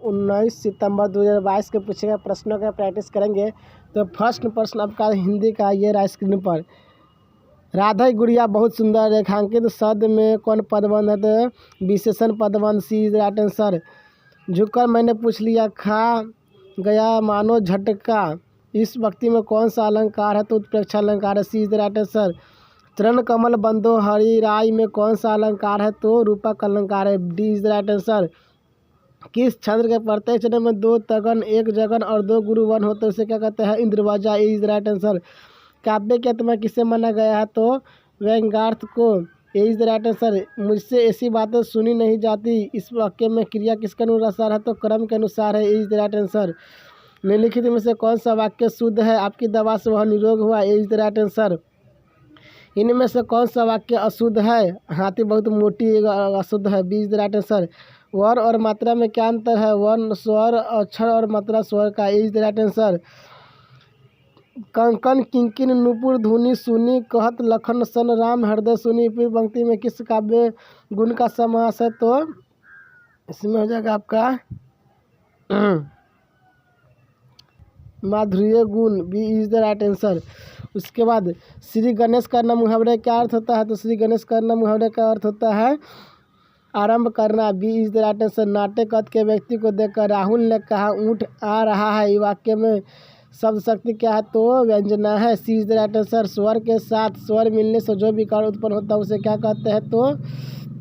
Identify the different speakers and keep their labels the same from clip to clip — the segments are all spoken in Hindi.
Speaker 1: 19 सितंबर 2022 के पूछे गए प्रश्नों का प्रैक्टिस करेंगे। तो फर्स्ट प्रश्न आपका हिंदी का ये रहा स्क्रीन पर। राधा गुड़िया बहुत सुंदर रेखांकित शब्द में कौन पदबंध है? तो विशेषण पदबंध, सी इज राइट आंसर। झुककर मैंने पूछ लिया, खा गया मानो झटका, इस वक्ति में कौन सा अलंकार है? तो उत्प्रेक्षा अलंकार है, सी इज राइट आंसर। चरण कमल बंदो हरि राय में कौन सा अलंकार है? तो रूपक अलंकार है, डी इज राइट आंसर। किस छंद के प्रत्येक चरण में 2 तगन 1 जगन और 2 गुरुवन होते हैं उसे क्या कहते हैं? इंद्रवाजा, इज राइट आंसर। काव्य की आत्मा किसे माना गया है? तो व्यंग्यार्थ को, इज राइट आंसर। मुझसे ऐसी बातें सुनी नहीं जाती, इस वाक्य में क्रिया किसके अनुसार है? तो क्रम के अनुसार है, इज राइट आंसर। निम्नलिखित में से कौन सा वाक्य शुद्ध है? आपकी दवा से वह निरोग हुआ, इज राइट आंसर। इनमें से कौन सा वाक्य अशुद्ध है? हाथी बहुत मोटी अशुद्ध है, बी इज राइट आंसर। वर्ण और मात्रा में क्या अंतर है? वर्ण स्वर अक्षर और मात्रा स्वर का, is right answer. Konkan किंकिन Nupur धुनी सुनी कहत लखन सन राम हृदय सुनी, फिर पंक्ति में किस काव्य गुण का समास है? तो इसमें हो जाएगा आपका माधुर्य गुण, B is the right answer. उसके बाद श्री गणेश करना मुहावरे क्या अर्थ होता है? तो श्री गणेश करना मुहावरे का अर्थ होता है आरंभ करना, B is the right answer. नाट्य कद के व्यक्ति को देखकर राहुल ने कहा ऊँट आ रहा है, ये वाक्य में शब्द शक्ति क्या है? तो व्यंजना है, सी इज द राइट आंसर। स्वर के साथ स्वर मिलने से जो विकार उत्पन्न होता है उसे क्या कहते हैं? तो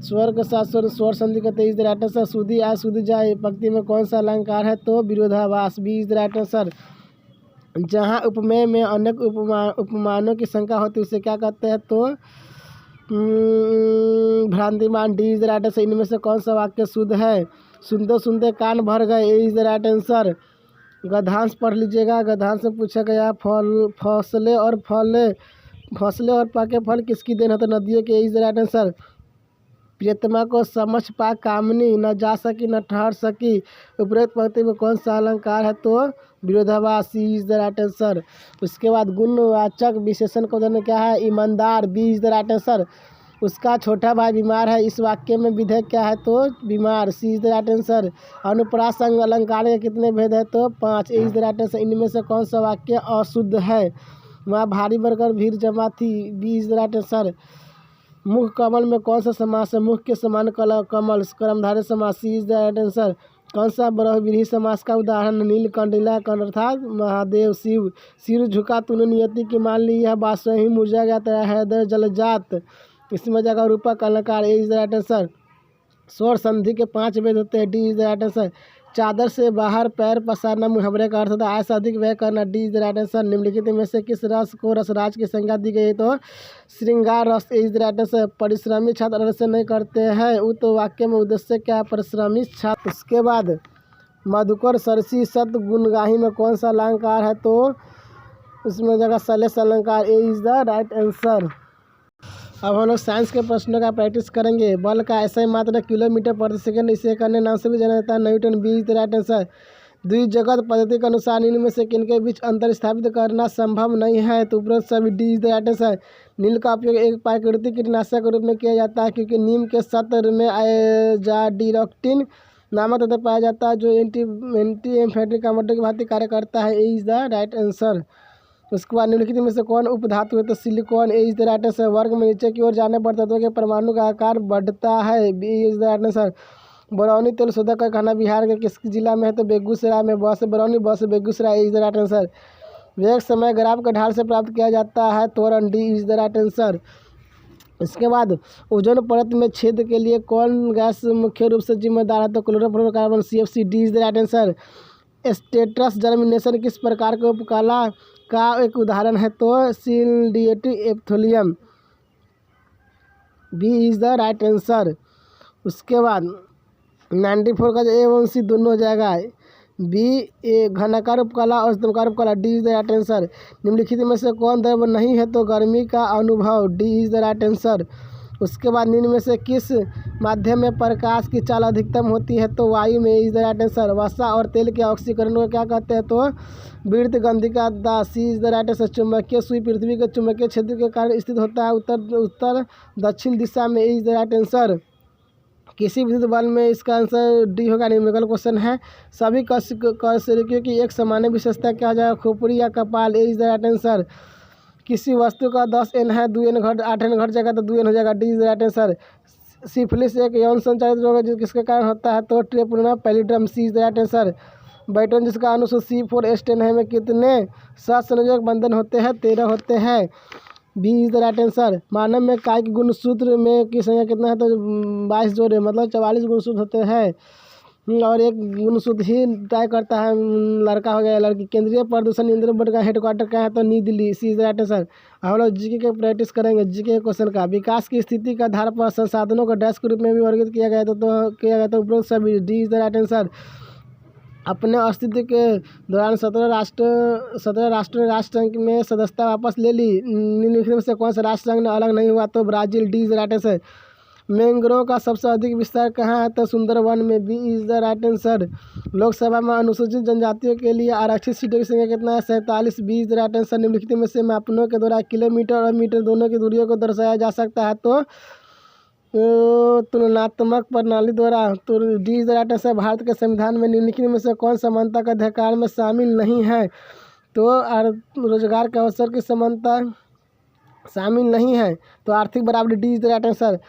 Speaker 1: स्वर के साथ स्वर संधि कहते हैं, इज द राइट आंसर। सुधी आए सुधी जाए पंक्ति में कौन सा अलंकार है? तो विरोधाभास, B is the right answer. जहाँ उपमेय में अनेक उपमानों की संख्या होती है उसे क्या कहते हैं? तो भ्रांतिमान, D is the right answer. इनमें से कौन सा वाक्य शुद्ध है? सुनते सुनते कान भर गए, ए इज द राइट आंसर। गद्यांश पढ़ लीजिएगा। गद्यांश में पूछा गया फसले और पाके फल किसकी देन है? तो नदियों के, इज द राइट आंसर। प्रियतमा को समझ पा कामनी न जा सकी न ठहर सकी, उपरोक्त पंक्ति में कौन सा अलंकार है? तो विरोधाभास, C is the right answer. उसके बाद गुणवाचक विशेषण का उदाहरण क्या है? ईमानदार, B is the right answer. उसका छोटा भाई बीमार है, इस वाक्य में विधेय क्या है? तो बीमार, सी इज द राइट आंसर। अनुप्रास अलंकार के कितने भेद है? तो 5, इज द राइट आंसर। इनमें से कौन सा वाक्य अशुद्ध है? वहाँ भारी बढ़कर भीड़ जमा थी, B is the right answer. मुख कमल में कौन सा समास है? मुख के समान कमल, कर्मधारय समास, सी इज द राइट आंसर। कौन सा बरहविरी समास का उदाहरण? नीलकंठिला अर्थात महादेव शिव। सिर झुका तूने नियति की मान ली, यह बात स्वयं मुरझा गया तेरा हृदय जल जात, इसमें जगह रूपक अलंकार, ए इज द राइट आंसर। स्वर संधि के 5 भेद होते हैं, D is the right answer. चादर से बाहर पैर पसारना मुहावरे का अर्थ होता है आय से अधिक व्यय करना, D is the right answer. निम्नलिखित में से किस रस को रसराज की संज्ञा दी गई है? तो श्रृंगार रस, इज द राइट आंसर। परिश्रमी छात्र अवश्य नहीं करते हैं, वो तो वाक्य में उद्देश्य क्या है? परिश्रमी छात्र। उसके बाद मधुकर सरसी सत गुणगाही में कौन सा अलंकार है? तो उसमें जगह सलेस अलंकार, ए इज द राइट आंसर। अब हम लोग साइंस के प्रश्नों का प्रैक्टिस करेंगे। बल का ऐसा मात्रा किलोमीटर प्रति सेकंड, इसे करने नाम से भी जाना जाता है Newton, B is the right answer. द्विजगत पद्धति के अनुसार इनमें से किनके बीच अंतर स्थापित करना संभव नहीं है? तो उपरोक्त सभी, D is the right answer. नील का उपयोग एक प्राकृतिक कीटनाशक के रूप में किया जाता है क्योंकि नीम के सत्र में आइजाडिरोक्टिन नामक तत्व पाया जाता है जो एंटी एम्फेटिक कामोटो की भांति कार्य करता है, ए इज द राइट आंसर। उसके बाद निम्नलिखित में से कौन उपधातु है? तो silicon, A is the right answer. वर्ग में नीचे की ओर जाने पर तत्वों के परमाणु का आकार बढ़ता है, B is the right answer. Barauni तेल शोधक कारखाना बिहार के किस जिला में है? तो बेगूसराय में। बस बरौनी, बस Begusarai, is the right answer. वेग समय ग्राफ के ढाल से प्राप्त किया जाता है, त्वरण, D is the right answer. इसके बाद ओजोन परत में छेद के लिए कौन गैस मुख्य रूप से जिम्मेदार है? तो chlorofluorocarbon, CFC, D is the right answer. स्टेटस जर्मिनेशन किस प्रकार के उपकला का एक उदाहरण है? तो ciliated epithelium, B is the right answer. उसके बाद 94 का ए एवं सी दोनों हो जाएगा, बी ए घनाकार उपकला और स्तंभाकार उपकला, D is the right answer. निम्नलिखित में से कौन द्रव्य नहीं है? तो गर्मी का अनुभव, D is the right answer. उसके बाद निम्न में से किस माध्यम में प्रकाश की चाल अधिकतम होती है? तो वायु में, इज द राइट आंसर। वसा और तेल के ऑक्सीकरण को क्या कहते हैं? तो वृत्त गंधिका दास, सी इज द राइट आंसर। चुंबकीय सुई पृथ्वी के चुंबकीय क्षेत्र के कारण स्थित होता है उत्तर दक्षिण दिशा में, इज द राइट आंसर। किसी विद्युत बल्ब में, इसका आंसर डी होगा, न्यूमेरिकल क्वेश्चन है। सभी कशेरुकियों की एक सामान्य विशेषता क्या हो जाएगा, खोपड़ी या कपाल, ए इज द राइट आंसर। किसी वस्तु का 10n है, 2n घट 8n घट जाएगा तो 2n हो जाएगा, D is the right answer. Syphilis एक यौन संचालित रोग है जो किसके कारण होता है, तो Treponema pallidum, C is the right answer. बैटन जिसका अनुसूच C4H10 है में कितने सहसंयोजक बंधन होते हैं, 13 होते हैं, B is the right answer. मानव में कायिक गुणसूत्र में की संख्या कितना है, तो 22 जोड़े, मतलब 44 गुणसूत्र होते हैं। और एक गुणसूत्र ही तय करता है लड़का हो गया या लड़की। केंद्रीय प्रदूषण नियंत्रण बोर्ड का हेडक्वार्टर कहाँ है, तो नई दिल्ली, सी इज द राइट आंसर। हम लोग जीके के प्रैक्टिस करेंगे, जीके क्वेश्चन का। विकास की स्थिति का आधार पर संसाधनों को डैश के रूप में भी वर्गीकृत किया गया तो उपरोक्त सभी, D is the right answer. अपने अस्तित्व के दौरान 17 राष्ट्रों ने राष्ट्रसंघ में सदस्यता वापस ले ली। निम्नलिखित में से कौन सा राष्ट्रसंघ ने अलग नहीं हुआ, तो Brazil, D is the right answer. Mangrove का सबसे अधिक विस्तार कहाँ है, तो सुंदरवन में, B is the right answer. Lok Sabha में अनुसूचित जनजातियों के लिए आरक्षित सीटों की संख्या कितना है, 47, B is the right answer. निम्नलिखित में से मापनों के द्वारा किलोमीटर और मीटर दोनों की दूरियों को दर्शाया जा सकता है, तो तुलनात्मक प्रणाली द्वारा, तो D is the right answer. Bharat के संविधान में निम्नलिखित में से कौन समानता का अधिकार में शामिल नहीं है, तो रोजगार के अवसर की समानता शामिल नहीं है, तो आर्थिक बराबरी, D is the right answer.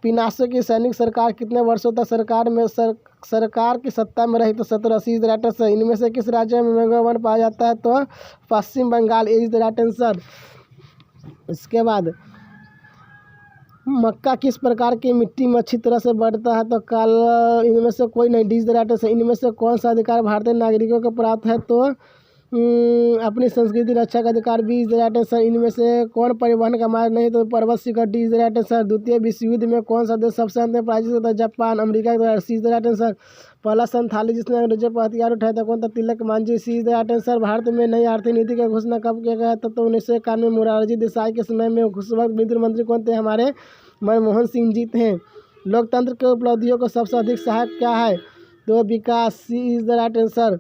Speaker 1: पिनासो की सैनिक सरकार कितने वर्षों तक सरकार की सत्ता में रही, तो 17, सी इज द राइट आंसर। इनमें से किस राज्य में मैंगो वन पाया जाता है, तो पश्चिम बंगाल, ए इज द राइट आंसर। इसके बाद मक्का किस प्रकार की मिट्टी में अच्छी तरह से बढ़ता है, तो काला, इनमें से कोई नहीं, D is the right answer. इनमें से कौन सा अधिकार भारतीय नागरिकों को प्राप्त है, तो अपनी संस्कृति रक्षा का अधिकार, B is the right answer. इनमें से कौन परिवहन का मार्ग नहीं, तो पर्वत शिखर, D is the right answer. द्वितीय विश्व युद्ध में कौन सा देश सबसे अंत में पराजित होता है, जापान, अमेरिका के द्वारा, सी इज द राइट आंसर। पहला संथाली जिसने अंग्रेजों पर हथियार उठाया था, कौन था, Tilak Manjhi, C is the right answer. Bharat में नई आर्थिक नीति की घोषणा कब किया गया था, तो 1991 में मोरारजी देसाई के समय में। उस वक्त वित्त मंत्री कौन थे, हमारे मनमोहन सिंह जी थे। लोकतंत्र के उपलब्धियों को सबसे अधिक सहायक क्या है, तो विकास, C is the right answer.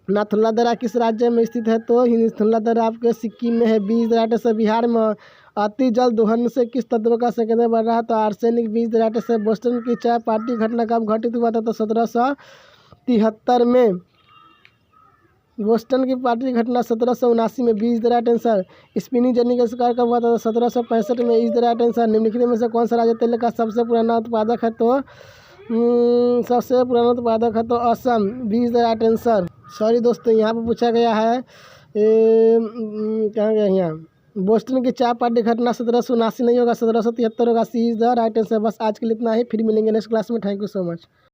Speaker 1: Nathula दर्रा किस राज्य में स्थित है, तो नाथुला दर्रा आपके सिक्किम में है, B is the right answer. Bihar में अति जल दोहन से किस तत्व का संकेतन बढ़ रहा है, तो arsenic, B is the right answer. Boston की चाय पार्टी घटना कब घटित हुआ था, तो 1773 में। बोस्टन की पार्टी घटना 1779 में, B is the right answer. Spinning jenny का आविष्कार कब हुआ था, 1765 में, इज द राइट आंसर। निम्नलिखित में से कौन सा राज्य तेल का सबसे पुराना उत्पादक है, तो सबसे पुराना उत्पादक है तो Assam, B is the right answer. Sorry दोस्तों, यहाँ पर पूछा गया है कहाँ गया, यहाँ बोस्टन की चाय पार्टी घटना 1779 नहीं होगा, 1773 होगा, सी इज द राइट आंसर। बस आज के लिए इतना ही, फिर मिलेंगे नेक्स्ट क्लास में। Thank you so much.